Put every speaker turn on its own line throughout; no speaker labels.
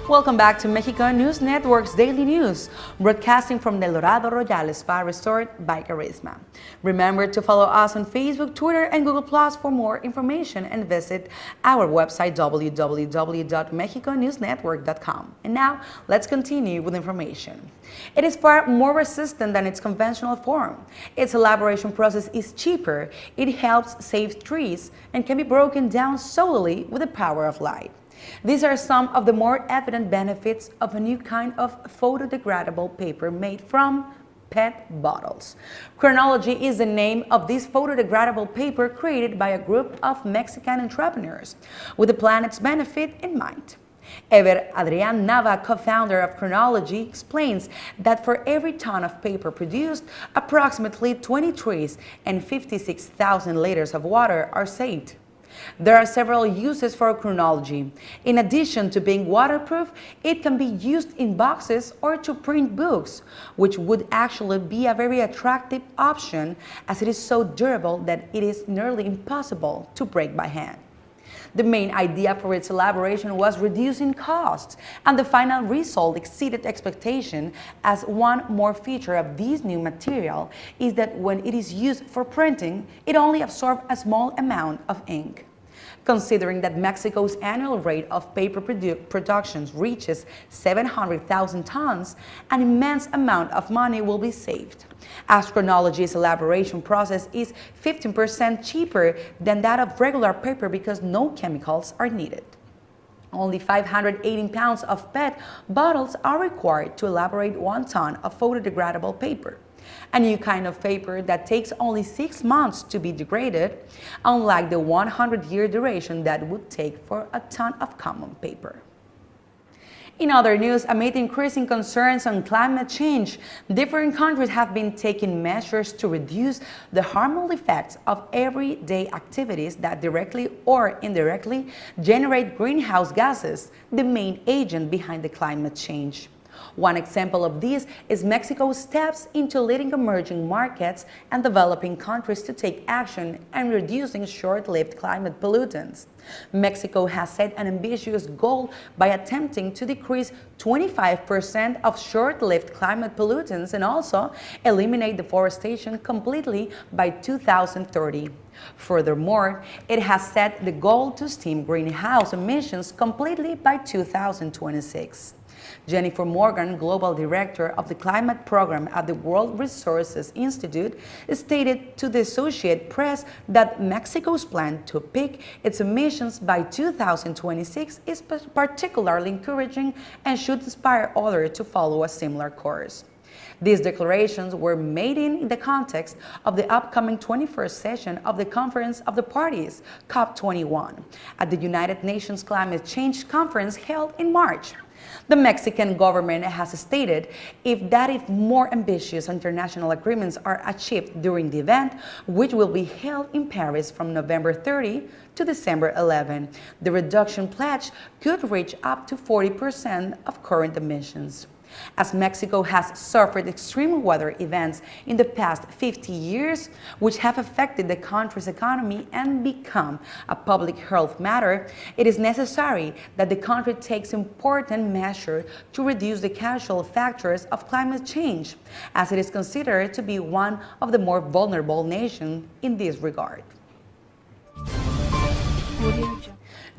Welcome back to Mexico News Network's Daily News, broadcasting from the Dorado Royal Spa Resort by Carisma. Remember to follow us on Facebook, Twitter, and Google Plus for more information, and visit our website www.mexiconewsnetwork.com. And now, let's continue with information. It is far more resistant than its conventional form. Its elaboration process is cheaper, it helps save trees, and can be broken down solely with the power of light. These are some of the more evident benefits of a new kind of photodegradable paper made from PET bottles. Chronology is the name of this photodegradable paper created by a group of Mexican entrepreneurs with the planet's benefit in mind. Ever Adrian Nava, co-founder of Chronology, explains that for every ton of paper produced, approximately 20 trees and 56,000 liters of water are saved. There are several uses for Chronology. In addition to being waterproof, it can be used in boxes or to print books, which would actually be a very attractive option as it is so durable that it is nearly impossible to break by hand. The main idea for its elaboration was reducing costs, and the final result exceeded expectation, as one more feature of this new material is that when it is used for printing, it only absorbs a small amount of ink. Considering that Mexico's annual rate of paper production reaches 700,000 tons, an immense amount of money will be saved, as Chronology's elaboration process is 15% cheaper than that of regular paper because no chemicals are needed. Only 518 pounds of PET bottles are required to elaborate 1 ton of photodegradable paper, a new kind of paper that takes only 6 months to be degraded, unlike the 100-year duration that would take for a ton of common paper. In other news, amid increasing concerns on climate change, different countries have been taking measures to reduce the harmful effects of everyday activities that directly or indirectly generate greenhouse gases, the main agent behind the climate change. One example of this is Mexico's steps into leading emerging markets and developing countries to take action and reducing short-lived climate pollutants. Mexico has set an ambitious goal by attempting to decrease 25% of short-lived climate pollutants and also eliminate deforestation completely by 2030. Furthermore, it has set the goal to stem greenhouse emissions completely by 2026. Jennifer Morgan, Global Director of the Climate Program at the World Resources Institute, stated to the Associated Press that Mexico's plan to peak its emissions by 2026 is particularly encouraging and should inspire others to follow a similar course. These declarations were made in the context of the upcoming 21st session of the Conference of the Parties, COP21, at the United Nations Climate Change Conference held in March. The Mexican government has stated if more ambitious international agreements are achieved during the event, which will be held in Paris from November 30 to December 11, the reduction pledge could reach up to 40% of current emissions. As Mexico has suffered extreme weather events in the past 50 years, which have affected the country's economy and become a public health matter, it is necessary that the country takes important measures to reduce the causal factors of climate change, as it is considered to be one of the more vulnerable nations in this regard.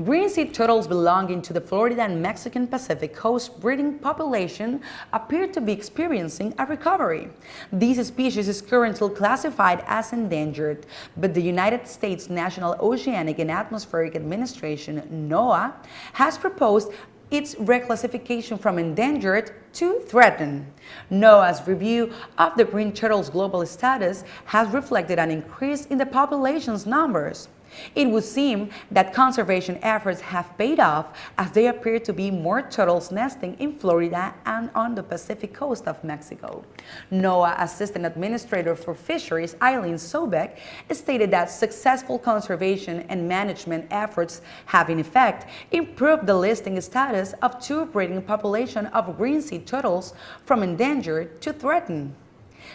Green sea turtles belonging to the Florida and Mexican Pacific coast breeding population appear to be experiencing a recovery. This species is currently classified as endangered, but the United States National Oceanic and Atmospheric Administration, NOAA, has proposed its reclassification from endangered to threatened. NOAA's review of the green turtle's global status has reflected an increase in the population's numbers. It would seem that conservation efforts have paid off, as there appear to be more turtles nesting in Florida and on the Pacific coast of Mexico. NOAA Assistant Administrator for Fisheries, Eileen Sobek, stated that successful conservation and management efforts have in effect improved the listing status of 2 breeding populations of green sea turtles from endangered to threatened.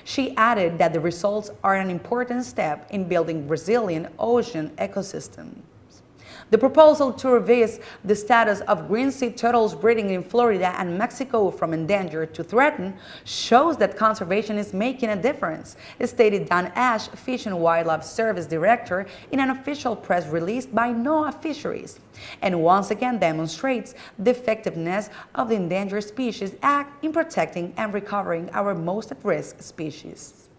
She added that the results are an important step in building resilient ocean ecosystems. The proposal to revisit the status of green sea turtles breeding in Florida and Mexico from endangered to threatened shows that conservation is making a difference, stated Dan Ash, Fish and Wildlife Service Director, in an official press release by NOAA Fisheries, and once again demonstrates the effectiveness of the Endangered Species Act in protecting and recovering our most at-risk species.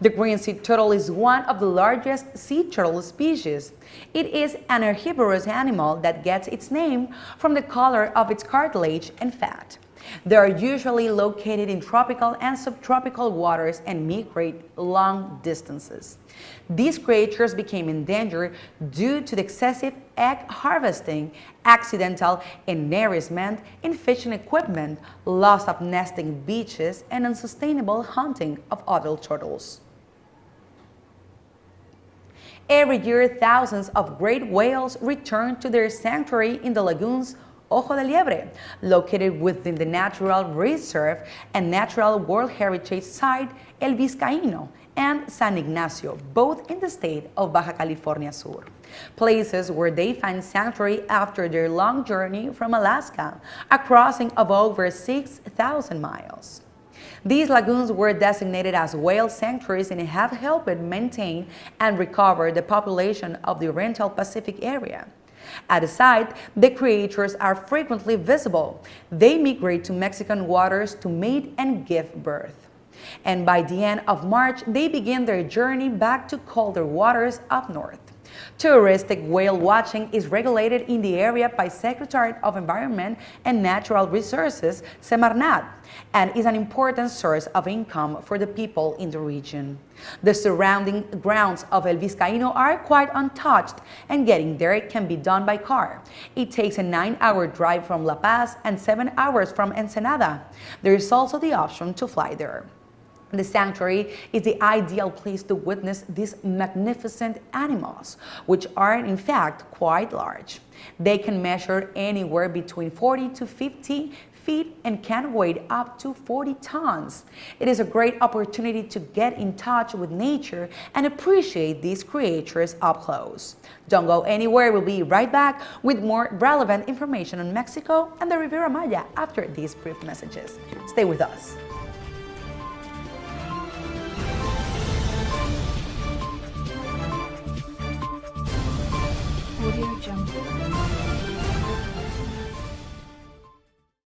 The green sea turtle is one of the largest sea turtle species. It is an herbivorous animal that gets its name from the color of its cartilage and fat. They are usually located in tropical and subtropical waters and migrate long distances. These creatures became endangered due to the excessive egg harvesting, accidental enrichment in fishing equipment, loss of nesting beaches, and unsustainable hunting of adult turtles. Every year, thousands of great whales return to their sanctuary in the lagoons Ojo de Liebre, located within the Natural Reserve and Natural World Heritage Site El Vizcaíno and San Ignacio, both in the state of Baja California Sur, places where they find sanctuary after their long journey from Alaska, a crossing of over 6,000 miles. These lagoons were designated as whale sanctuaries and have helped maintain and recover the population of the Oriental Pacific area. At the site, the creatures are frequently visible. They migrate to Mexican waters to mate and give birth. And by the end of March, they begin their journey back to colder waters up north. Touristic whale watching is regulated in the area by Secretariat of Environment and Natural Resources, Semarnat, and is an important source of income for the people in the region. The surrounding grounds of El Vizcaíno are quite untouched, and getting there can be done by car. It takes a 9-hour drive from La Paz and 7 hours from Ensenada. There is also the option to fly there. The sanctuary is the ideal place to witness these magnificent animals, which are in fact quite large. They can measure anywhere between 40 to 50 feet and can weigh up to 40 tons. It is a great opportunity to get in touch with nature and appreciate these creatures up close. Don't go anywhere, we'll be right back with more relevant information on Mexico and the Riviera Maya after these brief messages. Stay with us.
Audio Jungle.